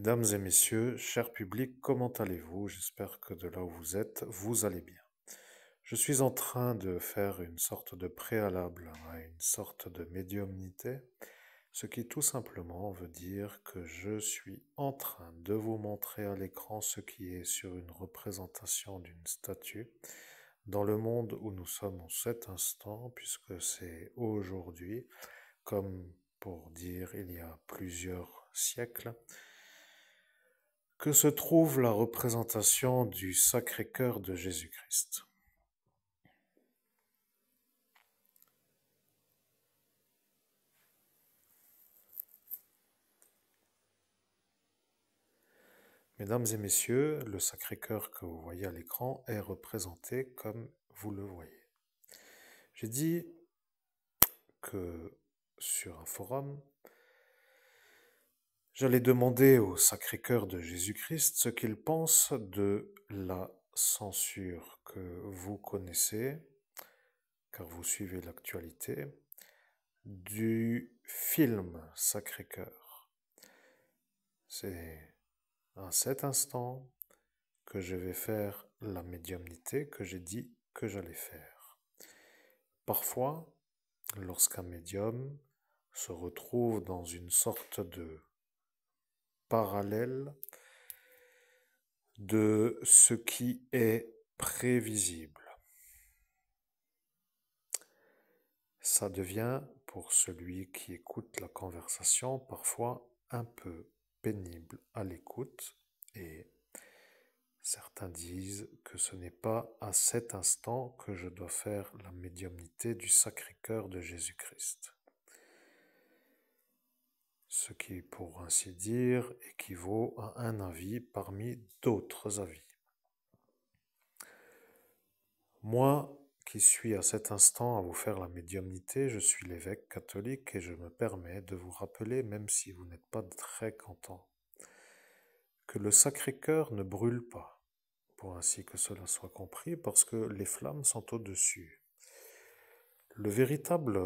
Mesdames et messieurs, cher public, comment allez-vous? J'espère que de là où vous êtes, vous allez bien. Je suis en train de faire une sorte de préalable à une sorte de médiumnité, ce qui tout simplement veut dire que je suis en train de vous montrer à l'écran ce qui est sur une représentation d'une statue dans le monde où nous sommes en cet instant, puisque c'est aujourd'hui, comme pour dire il y a plusieurs siècles, que se trouve la représentation du Sacré-Cœur de Jésus-Christ. Mesdames et messieurs, le Sacré-Cœur que vous voyez à l'écran est représenté comme vous le voyez. J'ai dit que sur un forum, j'allais demander au Sacré-Cœur de Jésus-Christ ce qu'il pense de la censure que vous connaissez, car vous suivez l'actualité, du film Sacré-Cœur. C'est à cet instant que je vais faire la médiumnité que j'ai dit que j'allais faire. Parfois, lorsqu'un médium se retrouve dans une sorte de parallèle de ce qui est prévisible, ça devient, pour celui qui écoute la conversation, parfois un peu pénible à l'écoute et certains disent que ce n'est pas à cet instant que je dois faire la médiumnité du Sacré-Cœur de Jésus-Christ. Ce qui, pour ainsi dire, équivaut à un avis parmi d'autres avis. Moi, qui suis à cet instant à vous faire la médiumnité, je suis l'évêque catholique et je me permets de vous rappeler, même si vous n'êtes pas très content, que le Sacré-Cœur ne brûle pas, pour ainsi que cela soit compris, parce que les flammes sont au-dessus. Le véritable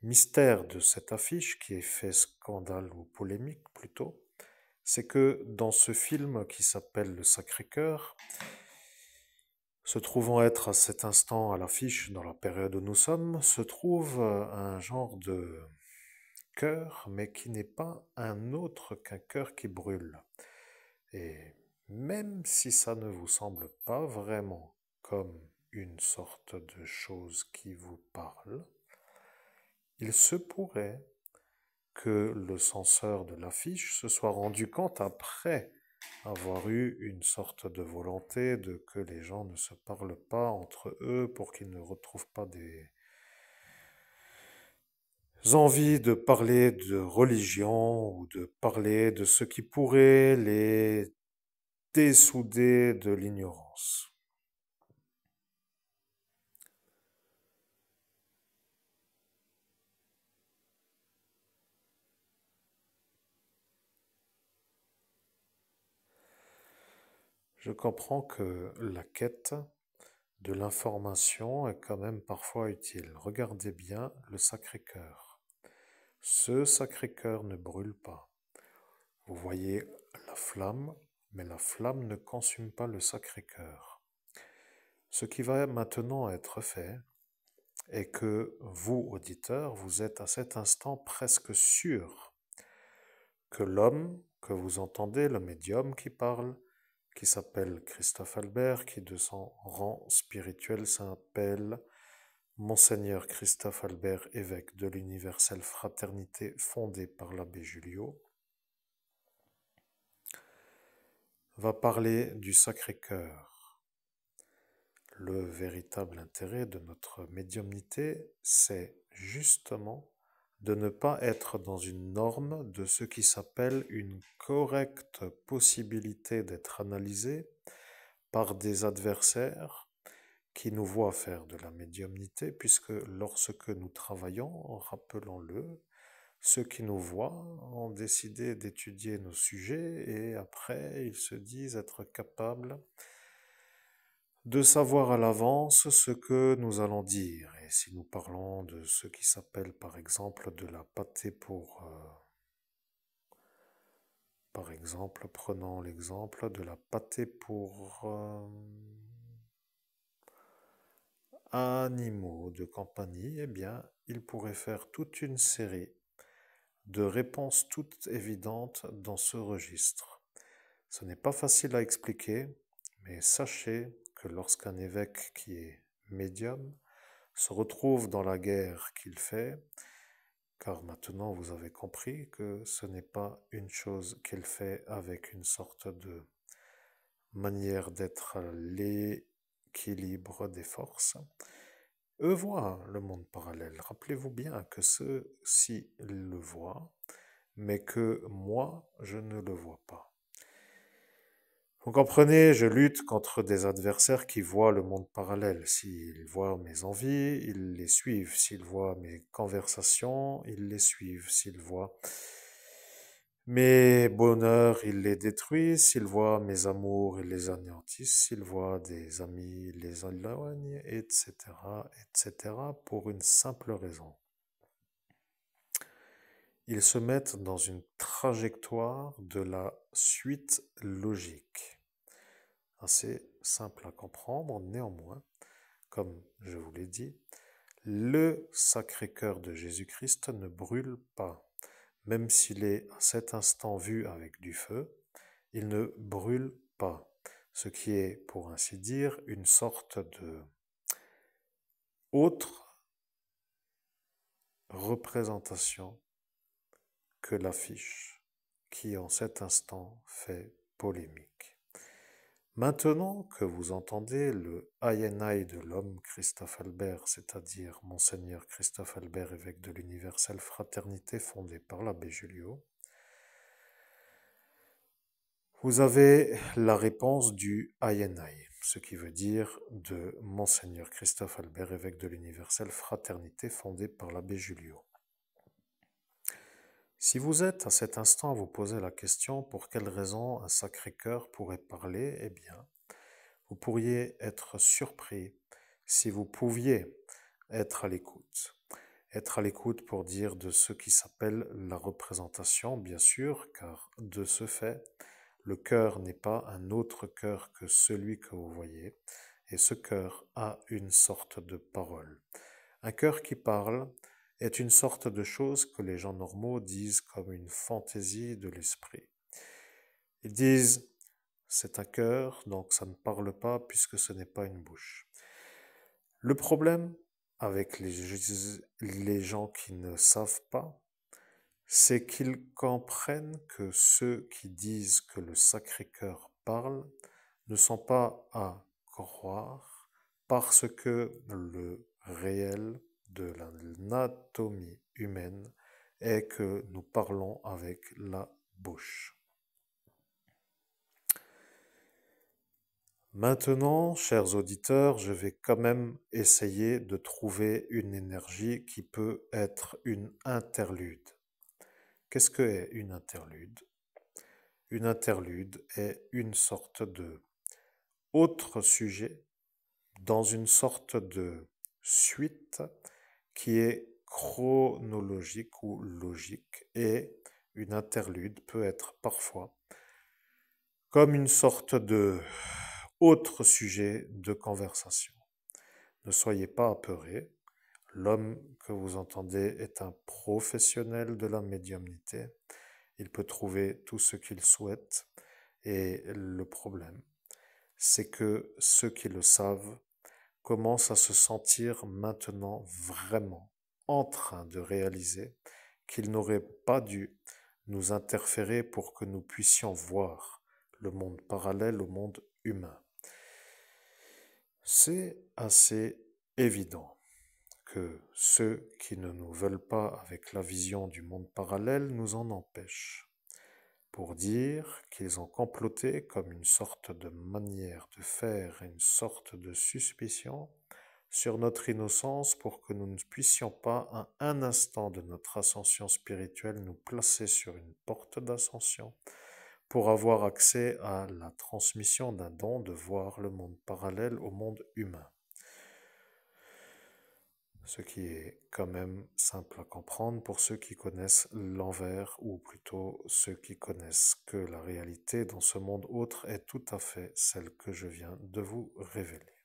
mystère de cette affiche, qui est fait scandale ou polémique plutôt, c'est que dans ce film qui s'appelle Le Sacré-Cœur, se trouvant être à cet instant à l'affiche dans la période où nous sommes, se trouve un genre de cœur, mais qui n'est pas un autre qu'un cœur qui brûle. Et même si ça ne vous semble pas vraiment comme une sorte de chose qui vous parle, il se pourrait que le censeur de l'affiche se soit rendu compte après avoir eu une sorte de volonté de que les gens ne se parlent pas entre eux pour qu'ils ne retrouvent pas des envies de parler de religion ou de parler de ce qui pourrait les dessouder de l'ignorance. Je comprends que la quête de l'information est quand même parfois utile. Regardez bien le Sacré-Cœur. Ce Sacré-Cœur ne brûle pas. Vous voyez la flamme, mais la flamme ne consume pas le Sacré-Cœur. Ce qui va maintenant être fait est que vous, auditeurs, vous êtes à cet instant presque sûr que l'homme que vous entendez, le médium qui parle, qui s'appelle Christophe Albert, qui de son rang spirituel s'appelle Monseigneur Christophe Albert, évêque de l'Universelle Fraternité fondée par l'abbé Julliot, va parler du Sacré-Cœur. Le véritable intérêt de notre médiumnité, c'est justement de ne pas être dans une norme de ce qui s'appelle une correcte possibilité d'être analysé par des adversaires qui nous voient faire de la médiumnité, puisque lorsque nous travaillons, rappelons-le, ceux qui nous voient ont décidé d'étudier nos sujets et après ils se disent être capables de savoir à l'avance ce que nous allons dire. Et si nous parlons de ce qui s'appelle par exemple de la pâtée pour Par exemple, prenons l'exemple de la pâtée pour animaux de compagnie. Eh bien, il pourrait faire toute une série de réponses toutes évidentes dans ce registre. Ce n'est pas facile à expliquer, mais sachez que lorsqu'un évêque qui est médium se retrouve dans la guerre qu'il fait, car maintenant vous avez compris que ce n'est pas une chose qu'il fait avec une sorte de manière d'être à l'équilibre des forces, eux voient le monde parallèle. Rappelez-vous bien que ceux-ci le voient, mais que moi, je ne le vois pas. Vous comprenez, je lutte contre des adversaires qui voient le monde parallèle. S'ils voient mes envies, ils les suivent. S'ils voient mes conversations, ils les suivent. S'ils voient mes bonheurs, ils les détruisent. S'ils voient mes amours, ils les anéantissent. S'ils voient des amis, ils les éloignent, etc., etc., pour une simple raison. Ils se mettent dans une trajectoire de la suite logique. Assez simple à comprendre, néanmoins, comme je vous l'ai dit, le Sacré-Cœur de Jésus-Christ ne brûle pas. Même s'il est à cet instant vu avec du feu, il ne brûle pas. Ce qui est, pour ainsi dire, une sorte de autre représentation que l'affiche qui en cet instant fait polémique. Maintenant que vous entendez le Aïe de l'homme Christophe Albert, c'est-à-dire Monseigneur Christophe Albert, évêque de l'universelle fraternité fondée par l'abbé Julio, vous avez la réponse du Aïe, ce qui veut dire de Monseigneur Christophe Albert, évêque de l'universelle fraternité fondée par l'abbé Julio. Si vous êtes à cet instant à vous poser la question pour quelle raison un Sacré-Cœur pourrait parler, eh bien, vous pourriez être surpris si vous pouviez être à l'écoute. Être à l'écoute pour dire de ce qui s'appelle la représentation, bien sûr, car de ce fait, le cœur n'est pas un autre cœur que celui que vous voyez, et ce cœur a une sorte de parole. Un cœur qui parle est une sorte de chose que les gens normaux disent comme une fantaisie de l'esprit. Ils disent c'est un cœur, donc ça ne parle pas puisque ce n'est pas une bouche. Le problème avec les gens qui ne savent pas, c'est qu'ils comprennent que ceux qui disent que le Sacré-Cœur parle ne sont pas à croire parce que le réel de l'anatomie humaine est que nous parlons avec la bouche. Maintenant, chers auditeurs, je vais quand même essayer de trouver une énergie qui peut être une interlude. Qu'est-ce que est une interlude? Une interlude est une sorte de autre sujet dans une sorte de suite qui est chronologique ou logique, et une interlude peut être parfois comme une sorte de autre sujet de conversation. Ne soyez pas apeurés, l'homme que vous entendez est un professionnel de la médiumnité, il peut trouver tout ce qu'il souhaite, et le problème, c'est que ceux qui le savent commencent à se sentir maintenant vraiment en train de réaliser qu'ils n'auraient pas dû nous interférer pour que nous puissions voir le monde parallèle au monde humain. C'est assez évident que ceux qui ne nous veulent pas avec la vision du monde parallèle nous en empêchent, pour dire qu'ils ont comploté comme une sorte de manière de faire et une sorte de suspicion sur notre innocence pour que nous ne puissions pas à un instant de notre ascension spirituelle nous placer sur une porte d'ascension pour avoir accès à la transmission d'un don de voir le monde parallèle au monde humain. ce qui est quand même simple à comprendre pour ceux qui connaissent l'envers, ou plutôt ceux qui connaissent que la réalité dans ce monde autre est tout à fait celle que je viens de vous révéler.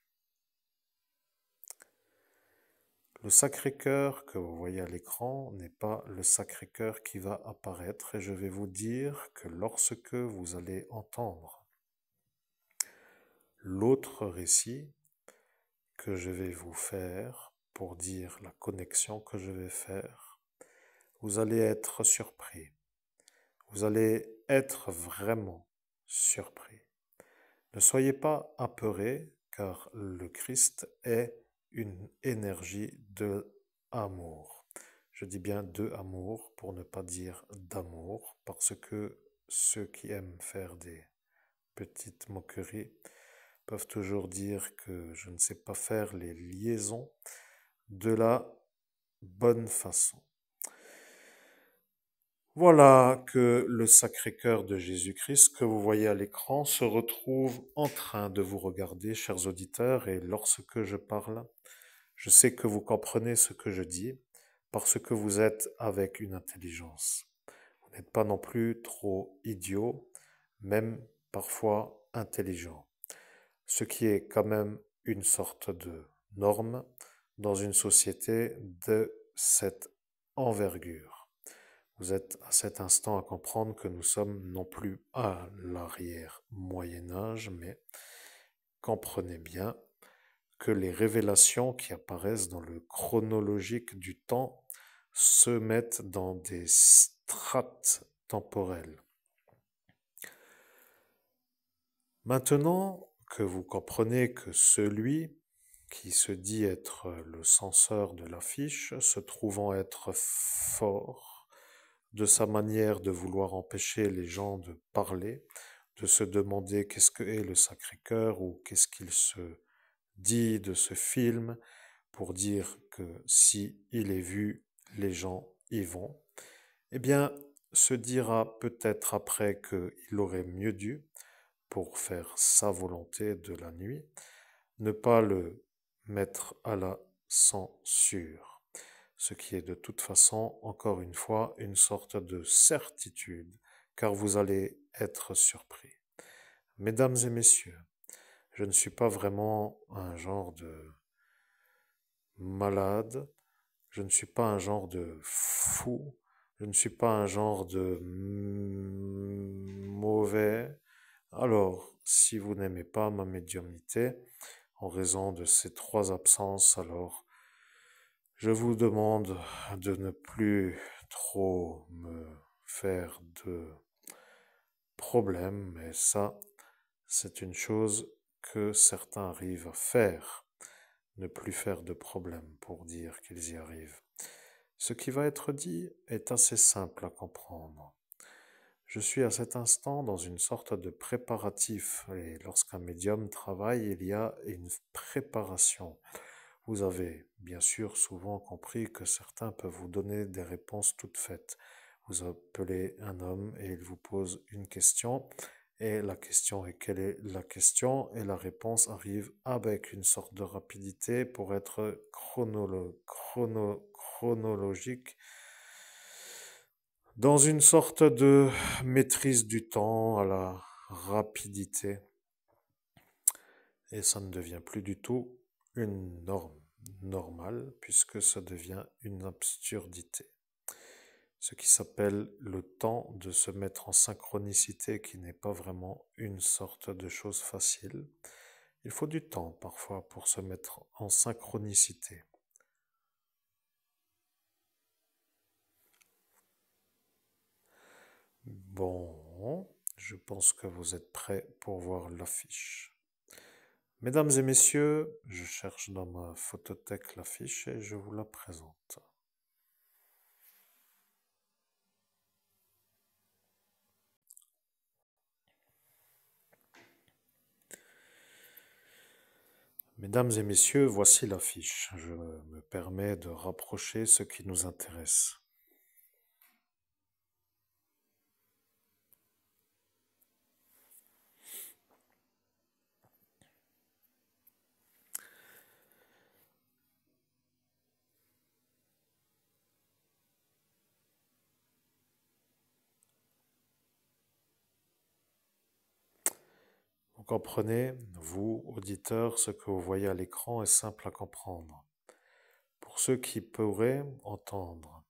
Le Sacré-Cœur que vous voyez à l'écran n'est pas le Sacré-Cœur qui va apparaître, et je vais vous dire que lorsque vous allez entendre l'autre récit que je vais vous faire pour dire la connexion que je vais faire, vous allez être surpris. Vous allez être vraiment surpris. Ne soyez pas apeurés, car le Christ est une énergie de amour. Je dis bien de amour pour ne pas dire d'amour, parce que ceux qui aiment faire des petites moqueries peuvent toujours dire que je ne sais pas faire les liaisons de la bonne façon. Voilà que le Sacré-Cœur de Jésus-Christ que vous voyez à l'écran se retrouve en train de vous regarder, chers auditeurs, et lorsque je parle, je sais que vous comprenez ce que je dis, parce que vous êtes avec une intelligence. Vous n'êtes pas non plus trop idiot, même parfois intelligent, ce qui est quand même une sorte de norme dans une société de cette envergure. Vous êtes à cet instant à comprendre que nous sommes non plus à l'arrière-Moyen-Âge, mais comprenez bien que les révélations qui apparaissent dans le chronologique du temps se mettent dans des strates temporelles. Maintenant que vous comprenez que celui qui se dit être le censeur de l'affiche, se trouvant être fort de sa manière de vouloir empêcher les gens de parler, de se demander qu'est-ce que est le Sacré-Cœur ou qu'est-ce qu'il se dit de ce film pour dire que si il est vu, les gens y vont, eh bien, se dira peut-être après qu'il aurait mieux dû, pour faire sa volonté de la nuit, ne pas le mettre à la censure, ce qui est de toute façon, encore une fois, une sorte de certitude, car vous allez être surpris. Mesdames et messieurs, je ne suis pas vraiment un genre de malade, je ne suis pas un genre de fou, je ne suis pas un genre de mauvais. Alors, si vous n'aimez pas ma médiumnité, en raison de ces 3 absences, alors je vous demande de ne plus trop me faire de problèmes, mais ça, c'est une chose que certains arrivent à faire, ne plus faire de problèmes pour dire qu'ils y arrivent. Ce qui va être dit est assez simple à comprendre. Je suis à cet instant dans une sorte de préparatif, et lorsqu'un médium travaille, il y a une préparation. Vous avez bien sûr souvent compris que certains peuvent vous donner des réponses toutes faites. Vous appelez un homme et il vous pose une question, et la question est quelle est la question, et la réponse arrive avec une sorte de rapidité pour être chronologique, dans une sorte de maîtrise du temps à la rapidité, et ça ne devient plus du tout une norme normale, puisque ça devient une absurdité. Ce qui s'appelle le temps de se mettre en synchronicité, qui n'est pas vraiment une sorte de chose facile. Il faut du temps parfois pour se mettre en synchronicité. Bon, je pense que vous êtes prêts pour voir l'affiche. Mesdames et messieurs, je cherche dans ma photothèque l'affiche et je vous la présente. Mesdames et messieurs, voici l'affiche. Je me permets de rapprocher ce qui nous intéresse. Vous comprenez, vous, auditeurs, ce que vous voyez à l'écran est simple à comprendre. Pour ceux qui pourraient entendre,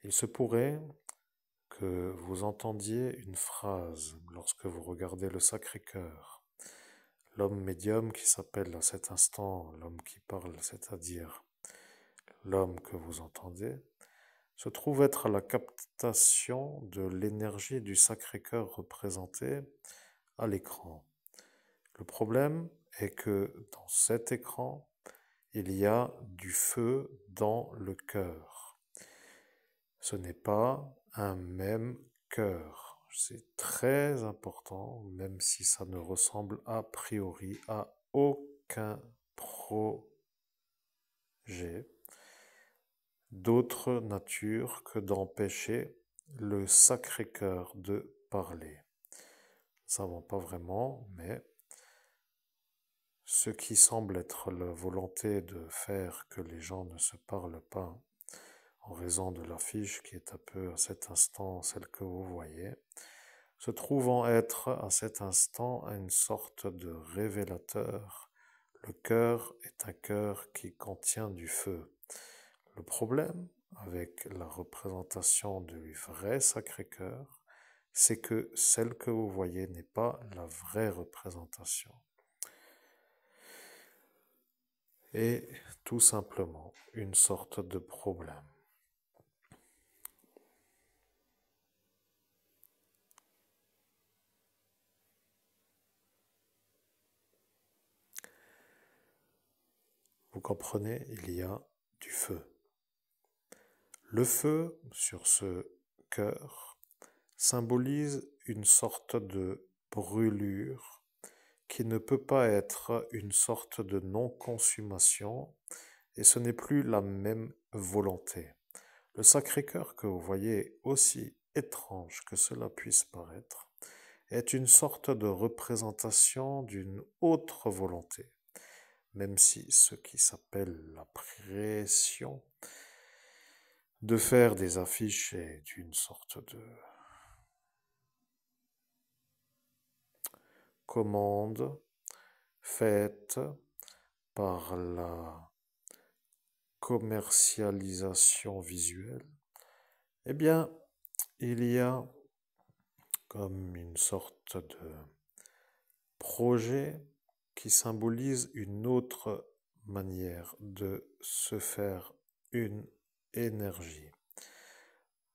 il se pourrait que vous entendiez une phrase lorsque vous regardez le Sacré-Cœur. L'homme médium qui s'appelle à cet instant l'homme qui parle, c'est-à-dire l'homme que vous entendez, se trouve être à la captation de l'énergie du Sacré-Cœur représenté à l'écran. Le problème est que dans cet écran, il y a du feu dans le cœur. Ce n'est pas un même cœur. C'est très important, même si ça ne ressemble a priori à aucun projet d'autre nature que d'empêcher le Sacré-Cœur de parler. Nous ne savons pas vraiment, mais ce qui semble être la volonté de faire que les gens ne se parlent pas, en raison de l'affiche qui est un peu à cet instant celle que vous voyez, se trouvant être à cet instant une sorte de révélateur. Le cœur est un cœur qui contient du feu. Le problème avec la représentation du vrai Sacré-Cœur, c'est que celle que vous voyez n'est pas la vraie représentation. Et tout simplement une sorte de problème. Vous comprenez, il y a du feu. Le feu sur ce cœur symbolise une sorte de brûlure qui ne peut pas être une sorte de non-consommation et ce n'est plus la même volonté. Le Sacré-Cœur que vous voyez, aussi étrange que cela puisse paraître, est une sorte de représentation d'une autre volonté, même si ce qui s'appelle la pression de faire des affiches est une sorte de commande faite par la commercialisation visuelle, eh bien, il y a comme une sorte de projet qui symbolise une autre manière de se faire une énergie.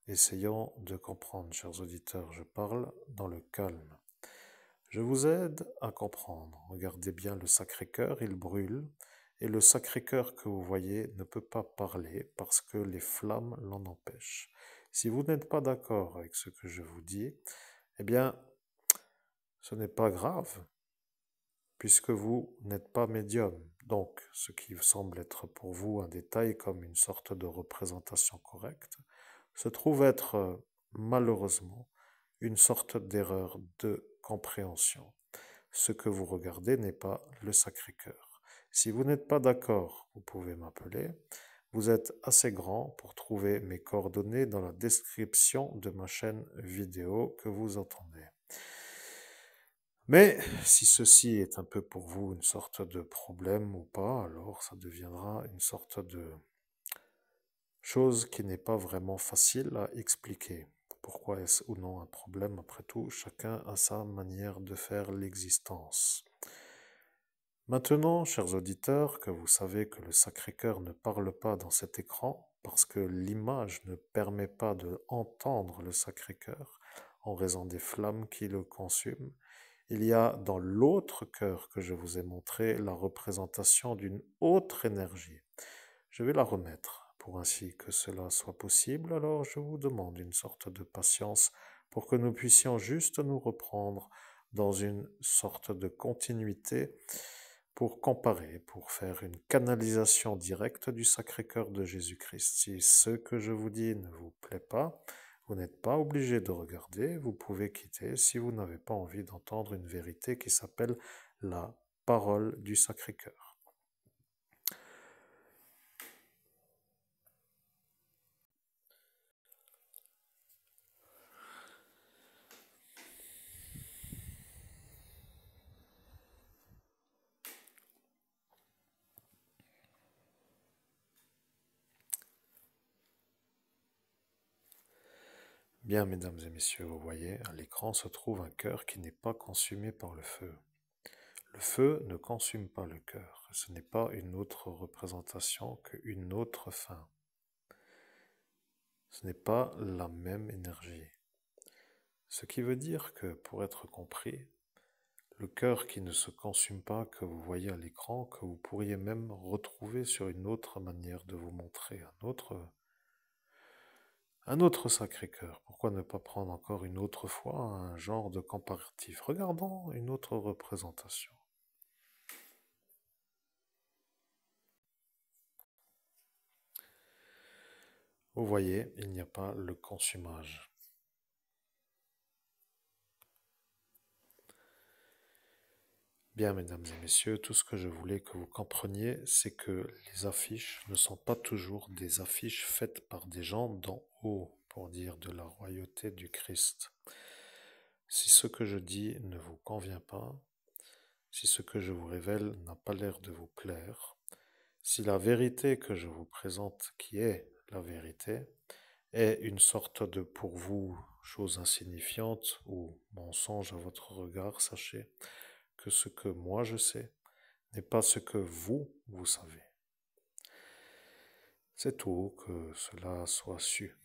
Essayons de comprendre, chers auditeurs, je parle dans le calme. Je vous aide à comprendre. Regardez bien le Sacré-Cœur, il brûle, et le Sacré-Cœur que vous voyez ne peut pas parler parce que les flammes l'en empêchent. Si vous n'êtes pas d'accord avec ce que je vous dis, eh bien, ce n'est pas grave, puisque vous n'êtes pas médium. Donc, ce qui semble être pour vous un détail comme une sorte de représentation correcte, se trouve être malheureusement une sorte d'erreur de compréhension. Ce que vous regardez n'est pas le Sacré-Cœur. Si vous n'êtes pas d'accord, vous pouvez m'appeler. Vous êtes assez grand pour trouver mes coordonnées dans la description de ma chaîne vidéo que vous entendez. Mais si ceci est un peu pour vous une sorte de problème ou pas, alors ça deviendra une sorte de chose qui n'est pas vraiment facile à expliquer. Pourquoi est-ce ou non un problème? Après tout, chacun a sa manière de faire l'existence. Maintenant, chers auditeurs, que vous savez que le Sacré-Cœur ne parle pas dans cet écran, parce que l'image ne permet pas de entendre le Sacré-Cœur, en raison des flammes qui le consument, il y a dans l'autre cœur que je vous ai montré la représentation d'une autre énergie. Je vais la remettre. Pour ainsi que cela soit possible, alors je vous demande une sorte de patience pour que nous puissions juste nous reprendre dans une sorte de continuité pour comparer, pour faire une canalisation directe du Sacré-Cœur de Jésus-Christ. Si ce que je vous dis ne vous plaît pas, vous n'êtes pas obligé de regarder, vous pouvez quitter si vous n'avez pas envie d'entendre une vérité qui s'appelle la parole du Sacré-Cœur. Bien, mesdames et messieurs, vous voyez, à l'écran se trouve un cœur qui n'est pas consumé par le feu. Le feu ne consume pas le cœur. Ce n'est pas une autre représentation qu'une autre fin. Ce n'est pas la même énergie. Ce qui veut dire que, pour être compris, le cœur qui ne se consume pas, que vous voyez à l'écran, que vous pourriez même retrouver sur une autre manière de vous montrer, un autre Sacré-Cœur. Pourquoi ne pas prendre encore une autre fois un genre de comparatif? Regardons une autre représentation. Vous voyez, il n'y a pas le consumage. Bien, mesdames et messieurs, tout ce que je voulais que vous compreniez, c'est que les affiches ne sont pas toujours des affiches faites par des gens d'en haut, pour dire de la royauté du Christ. Si ce que je dis ne vous convient pas, si ce que je vous révèle n'a pas l'air de vous plaire, si la vérité que je vous présente, qui est la vérité, est une sorte de, pour vous, chose insignifiante ou mensonge à votre regard, sachez que ce que moi je sais n'est pas ce que vous savez. C'est tout, que cela soit su.